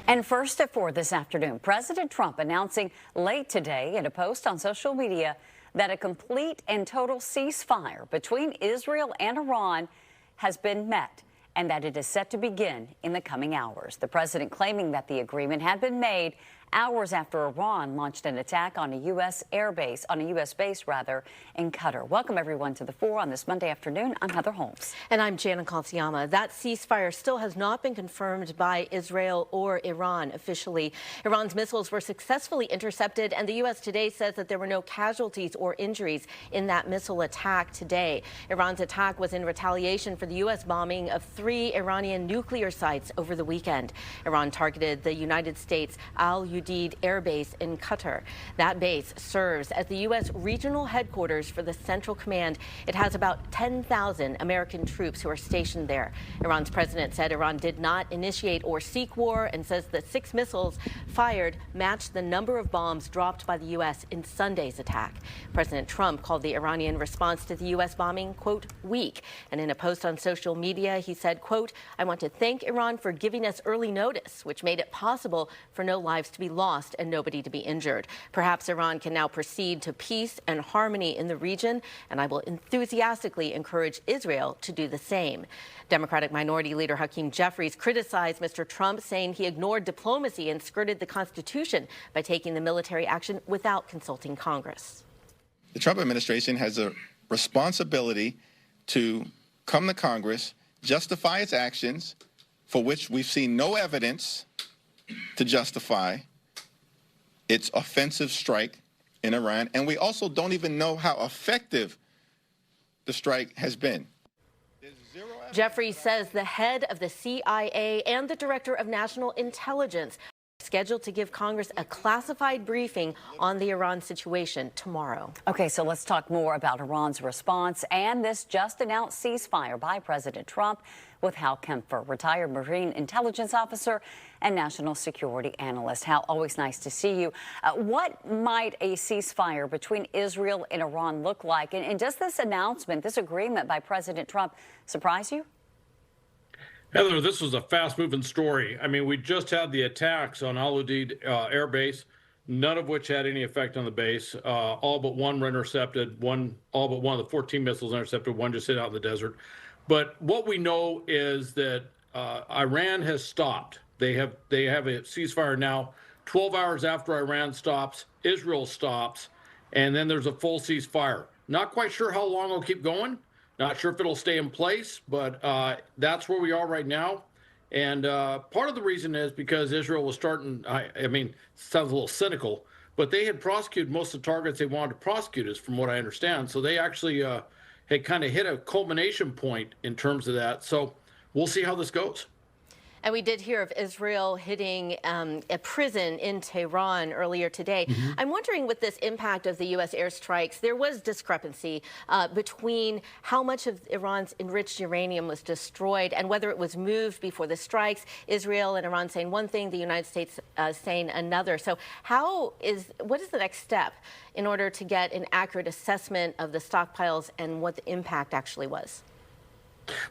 And first at 4 this afternoon, President Trump announcing late today in a post on social media that a complete and total ceasefire between Israel and Iran has been met and that it is set to begin in the coming hours. The president claiming that the agreement had been made hours after Iran launched an attack on a U.S. base in Qatar. Welcome, everyone, to the 4 on this Monday afternoon. I'm Heather Holmes. And I'm Jana Kalsiyama. That ceasefire still has not been confirmed by Israel or Iran officially. Iran's missiles were successfully intercepted, and the U.S. today says that there were no casualties or injuries in that missile attack today. Iran's attack was in retaliation for the U.S. bombing of 3 Iranian nuclear sites over the weekend. Iran targeted the United States Al-Udeid Air Base in Qatar. That base serves as the U.S. regional headquarters for the Central Command. It has about 10,000 American troops who are stationed there. Iran's president said Iran did not initiate or seek war and says the 6 missiles fired matched the number of bombs dropped by the U.S. in Sunday's attack. President Trump called the Iranian response to the U.S. bombing, quote, weak. And in a post on social media, he said, quote, I want to thank Iran for giving us early notice, which made it possible for no lives to be lost and nobody to be injured. Perhaps Iran can now proceed to peace and harmony in the region, and I will enthusiastically encourage Israel to do the same. Democratic Minority Leader Hakeem Jeffries criticized Mr. Trump, saying he ignored diplomacy and skirted the Constitution by taking the military action without consulting Congress. The Trump administration has a responsibility to come to Congress, justify its actions, for which we've seen no evidence to justify its offensive strike in Iran, and we also don't even know how effective the strike has been. Jeffrey says the head of the CIA and the director of national intelligence are scheduled to give Congress a classified briefing on the Iran situation tomorrow. Okay, so let's talk more about Iran's response and this just announced ceasefire by President Trump with Hal Kempfer, retired Marine intelligence officer and national security analyst. Hal, always nice to see you. What might a ceasefire between Israel and Iran look like? And does this announcement, this agreement by President Trump surprise you? Heather, this was a fast-moving story. I mean, we just had the attacks on Al-Udeid Air Base, none of which had any effect on the base. All but one were intercepted. All but one of the 14 missiles intercepted. One just hit out in the desert. But what we know is that Iran has stopped. They have a ceasefire now. 12 hours after Iran stops, Israel stops, and then there's a full ceasefire. Not quite sure how long it'll keep going. Not sure if it'll stay in place, but that's where we are right now. And part of the reason is because Israel was starting, I mean, it sounds a little cynical, but they had prosecuted most of the targets they wanted to prosecute, is from what I understand. So they actually had kind of hit a culmination point in terms of that. So we'll see how this goes. And we did hear of Israel hitting a prison in Tehran earlier today. I'm wondering, with this impact of the U.S. airstrikes, there was discrepancy between how much of Iran's enriched uranium was destroyed and whether it was moved before the strikes. Israel and Iran saying one thing, the United States saying another. So what is the next step in order to get an accurate assessment of the stockpiles and what the impact actually was?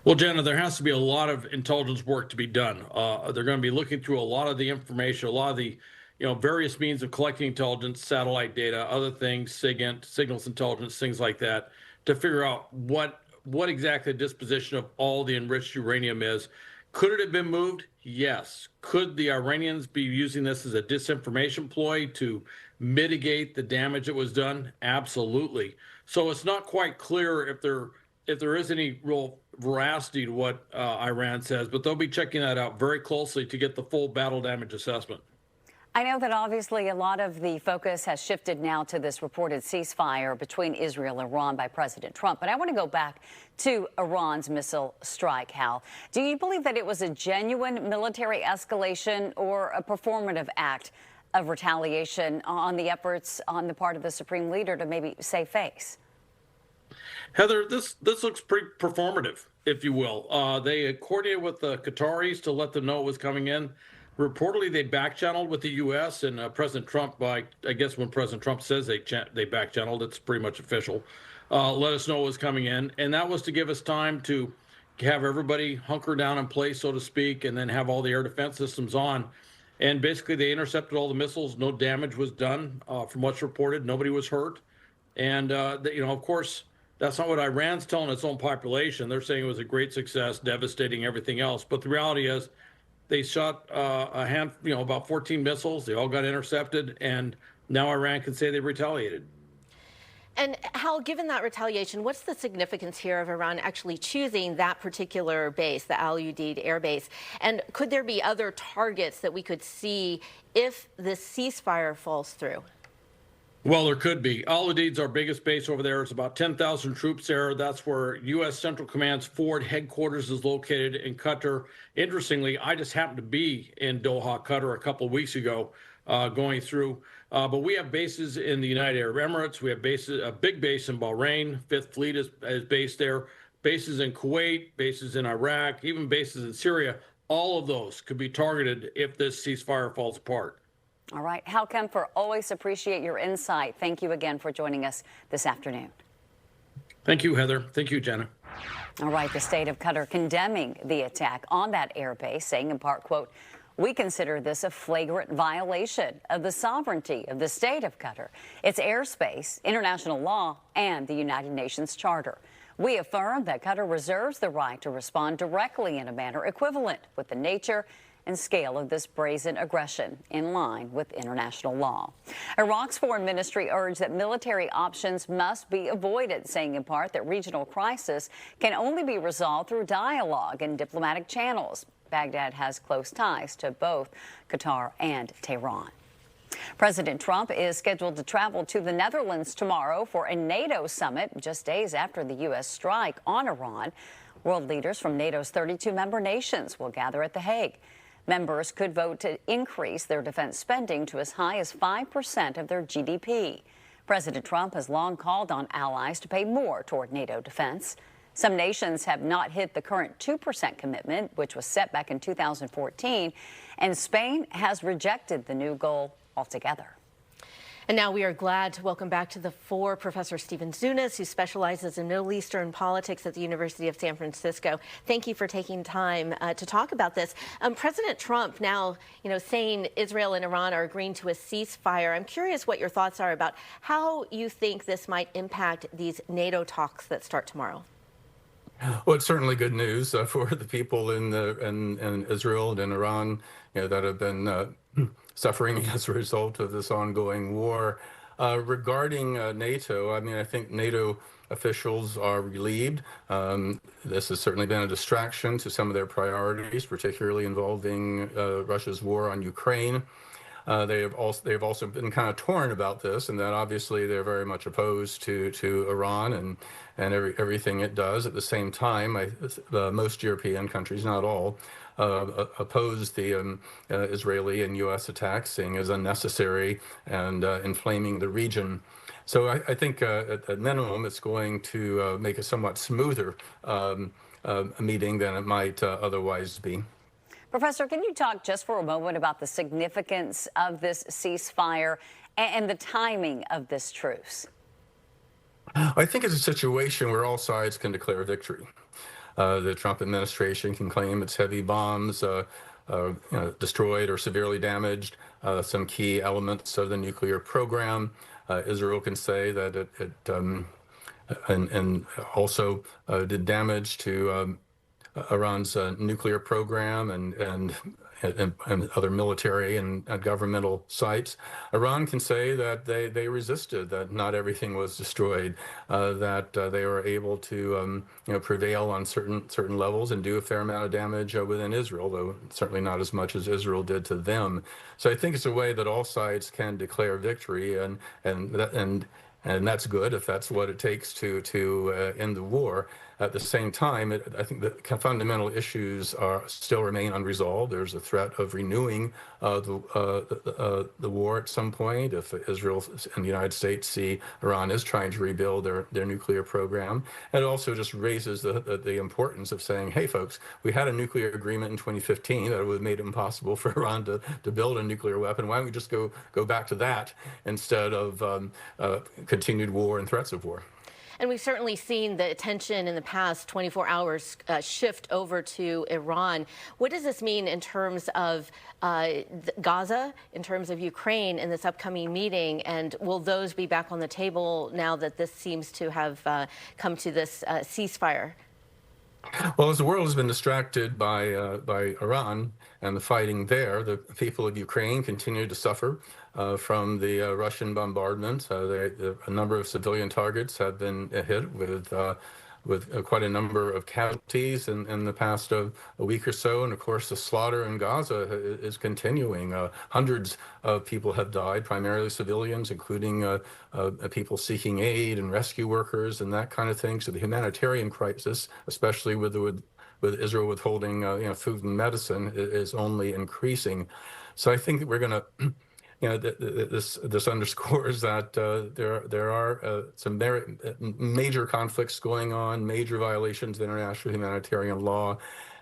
Well, Jenna, there has to be a lot of intelligence work to be done. They're going to be looking through a lot of the information, a lot of the, various means of collecting intelligence, satellite data, other things, signals intelligence, things like that, to figure out what exactly the disposition of all the enriched uranium is. Could it have been moved? Yes. Could the Iranians be using this as a disinformation ploy to mitigate the damage that was done? Absolutely. So it's not quite clear if there is any real veracity to what Iran says, but they'll be checking that out very closely to get the full battle damage assessment. I know that obviously a lot of the focus has shifted now to this reported ceasefire between Israel and Iran by President Trump, but I want to go back to Iran's missile strike, Hal. Do you believe that it was a genuine military escalation or a performative act of retaliation on the efforts on the part of the supreme leader to maybe save face? Heather, this looks pretty performative, if you will. They coordinated with the Qataris to let them know it was coming in. Reportedly, they back-channeled with the U.S. and President Trump. I guess when President Trump says they back-channeled, it's pretty much official. Let us know it was coming in, and that was to give us time to have everybody hunker down in place, so to speak, and then have all the air defense systems on. And basically, they intercepted all the missiles. No damage was done from what's reported. Nobody was hurt. And, of course, that's not what Iran's telling its own population. They're saying it was a great success, devastating everything else. But the reality is they shot about 14 missiles. They all got intercepted. And now Iran can say they retaliated. And Hal, given that retaliation, what's the significance here of Iran actually choosing that particular base, the Al Udeid air base? And could there be other targets that we could see if this ceasefire falls through? Well, there could be. Al Udeid's our biggest base over there. It's about 10,000 troops there. That's where U.S. Central Command's forward headquarters is located in Qatar. Interestingly, I just happened to be in Doha, Qatar, a couple of weeks ago, going through. But we have bases in the United Arab Emirates. We have a big base in Bahrain. Fifth Fleet is based there. Bases in Kuwait, bases in Iraq, even bases in Syria. All of those could be targeted if this ceasefire falls apart. All right. Hal Kempfer, always appreciate your insight. Thank you again for joining us this afternoon. Thank you, Heather. Thank you, Jenna. All right. The state of Qatar condemning the attack on that airbase, saying in part, quote, "We consider this a flagrant violation of the sovereignty of the state of Qatar, its airspace, international law, and the United Nations Charter. We affirm that Qatar reserves the right to respond directly in a manner equivalent with the nature and scale of this brazen aggression in line with international law." Iraq's foreign ministry urged that military options must be avoided, saying in part that regional crisis can only be resolved through dialogue and diplomatic channels. Baghdad has close ties to both Qatar and Tehran. President Trump is scheduled to travel to the Netherlands tomorrow for a NATO summit, just days after the U.S. strike on Iran. World leaders from NATO's 32 member nations will gather at The Hague. Members could vote to increase their defense spending to as high as 5% of their GDP. President Trump has long called on allies to pay more toward NATO defense. Some nations have not hit the current 2% commitment, which was set back in 2014, and Spain has rejected the new goal altogether. And now we are glad to welcome back to the fore Professor Stephen Zunas, who specializes in Middle Eastern politics at the University of San Francisco. Thank you for taking time to talk about this. President Trump now, saying Israel and Iran are agreeing to a ceasefire. I'm curious what your thoughts are about how you think this might impact these NATO talks that start tomorrow. Well, it's certainly good news for the people in Israel and in Iran, that have been suffering as a result of this ongoing war. Regarding NATO, I think NATO officials are relieved. This has certainly been a distraction to some of their priorities, particularly involving Russia's war on Ukraine. They've also been kind of torn about this, and that obviously they're very much opposed to Iran and everything it does. At the same time, most European countries, not all, oppose the Israeli and U.S. attacks, seeing as unnecessary and inflaming the region. So I think at minimum, it's going to make a somewhat smoother meeting than it might otherwise be. Professor, can you talk just for a moment about the significance of this ceasefire and the timing of this truce? I think it's a situation where all sides can declare victory. The Trump administration can claim its heavy bombs destroyed or severely damaged some key elements of the nuclear program. Israel can say that it also did damage to Iran's nuclear program and other military and governmental sites. Iran can say that they resisted, that not everything was destroyed, that they were able to prevail on certain levels and do a fair amount of damage within Israel, though certainly not as much as Israel did to them. So I think it's a way that all sides can declare victory, and that's good if that's what it takes to end the war. At the same time, I think the fundamental issues still remain unresolved. There's a threat of renewing the war at some point if Israel and the United States see Iran is trying to rebuild their nuclear program. And it also just raises the importance of saying, hey, folks, we had a nuclear agreement in 2015 that would have made it impossible for Iran to build a nuclear weapon. Why don't we just go back to that instead of continued war and threats of war? And we've certainly seen the attention in the past 24 hours shift over to Iran. What does this mean in terms of Gaza, in terms of Ukraine in this upcoming meeting? And will those be back on the table now that this seems to have come to this ceasefire? Well, as the world has been distracted by Iran and the fighting there, the people of Ukraine continue to suffer from the Russian bombardment. A number of civilian targets have been hit with quite a number of casualties in the past a week or so. And of course, the slaughter in Gaza is continuing. Hundreds of people have died, primarily civilians, including people seeking aid and rescue workers and that kind of thing. So the humanitarian crisis, especially with Israel withholding food and medicine, is only increasing. So I think that we're going to this underscores that there are some major conflicts going on, major violations of international humanitarian law,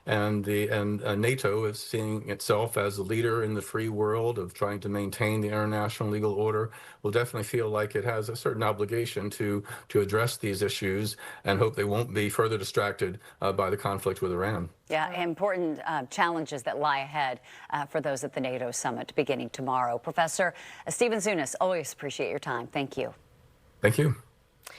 and NATO is seeing itself as a leader in the free world of trying to maintain the international legal order. Will definitely feel like it has a certain obligation to address these issues, and hope they won't be further distracted by the conflict with Iran. Yeah, important challenges that lie ahead for those at the NATO summit beginning tomorrow. Professor Stephen Zunis, always appreciate your time. Thank you. Thank you.